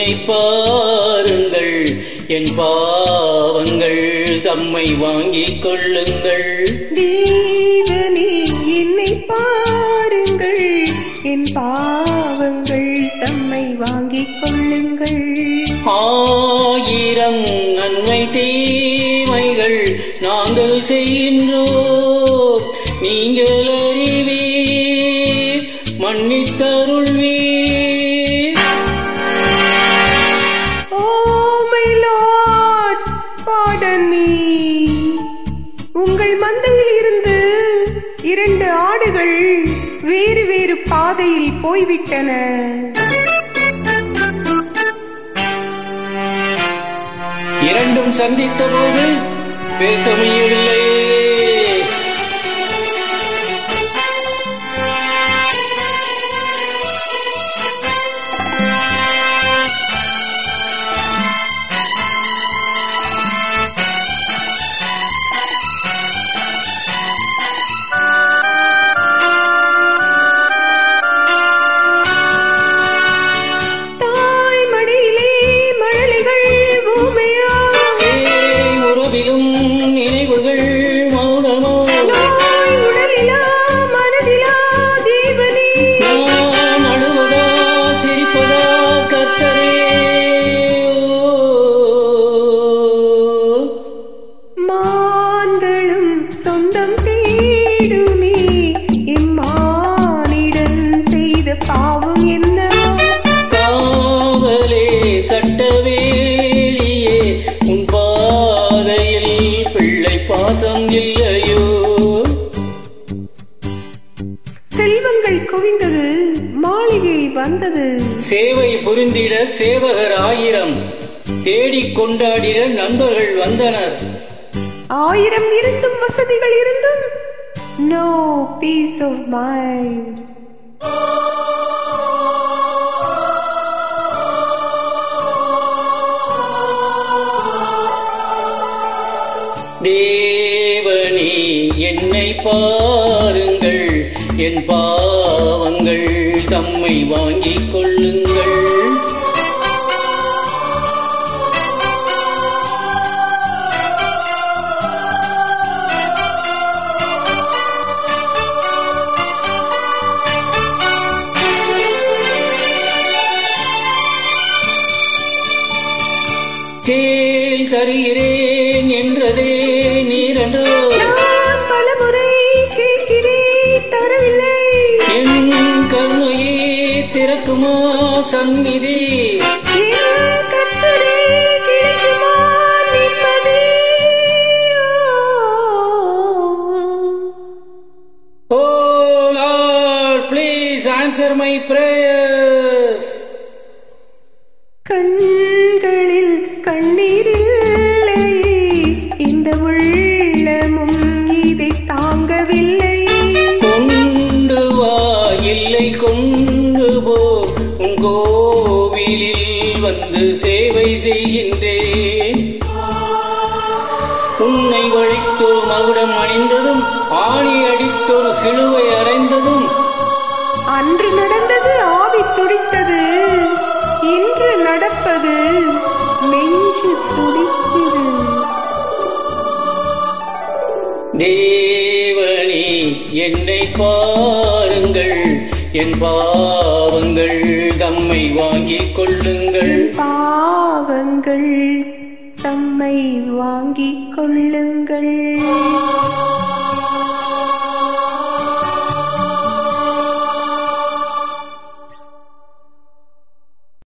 என்னை பாருங்கள், என் பாவங்கள் தம்மை வாங்கிக் கொள்ளுங்கள். தேவனே என்னை பாருங்கள், என் பாவங்கள் தம்மை வாங்கிக் கொள்ளுங்கள். ஆயிரம் நன்மை தீமைகள் நாங்கள் செய்கின்றோம், நீங்கள் அறிவீர், மன்னித்தருள்வீர். Oh my Lord, pardon me. உங்கள் மந்தையில் இருந்து 2 ஆடுகள் வேறு வேறு பாதையில் போய்விட்டன. இரண்டும் சந்தித்த போது பேச முடியவில்லை. நினைவுகள் மௌனமோ, உடலிலா மனதிலா தேவனே, நான் அழுவதா சிரிப்பதா கர்த்தரே. மான்களும் சொந்தம் தேடுமே, இம்மானிடன் செய்த பாவம் என்ன? காவலே சட்டவேலியே, உன் பாதையில் பிள்ளை பாசம் இல்லையோ? செல்வங்கள் குவிந்தது, மாளிகை வந்தது. சேவை புரிந்திட சேவகர் 1000 தேடிக் கொண்டாடிட நண்பர்கள் வந்தனர். 1000 இருந்தும் வசதிகள் இருந்தும் no peace of mind. தேவனே என்னை பாருங்கள், என் பாவங்கள் தம்மை வாங்கிக் கொள்ளுங்கள். கேள் தருகிறேன் என்றதே நீரென்றோ, பலமுறை கேட்கிறேன் தரவில்லை. என் கருணையே திறக்குமா சந்நிதி, கர்த்தரே கிடைக்குமா நிம்மதி? Oh Lord, please answer my prayers. கண்களில் கண்ணீரில்லை, இந்த உள்ளமும் இதை தாங்கவில்லை. கொண்டு வா இல்லை கொண்டு போ, உன் கோவிலில் வந்து சேவை செய்கின்றேன். உன்னை வழித்தொரு மகுடம் அணிந்ததும், ஆணி அடித்தொரு சிலுவை அறைந்ததும், அன்று நடந்தது ஆவி துடித்தது, இன்று நடப்பது நெஞ்சு துடிக்கிறது. தேவனே என்னை பாருங்கள், என் பாவங்கள் தம்மை வாங்கிக் கொள்ளுங்கள். பாவங்கள் தம்மை வாங்கிக் கொள்ளுங்கள்.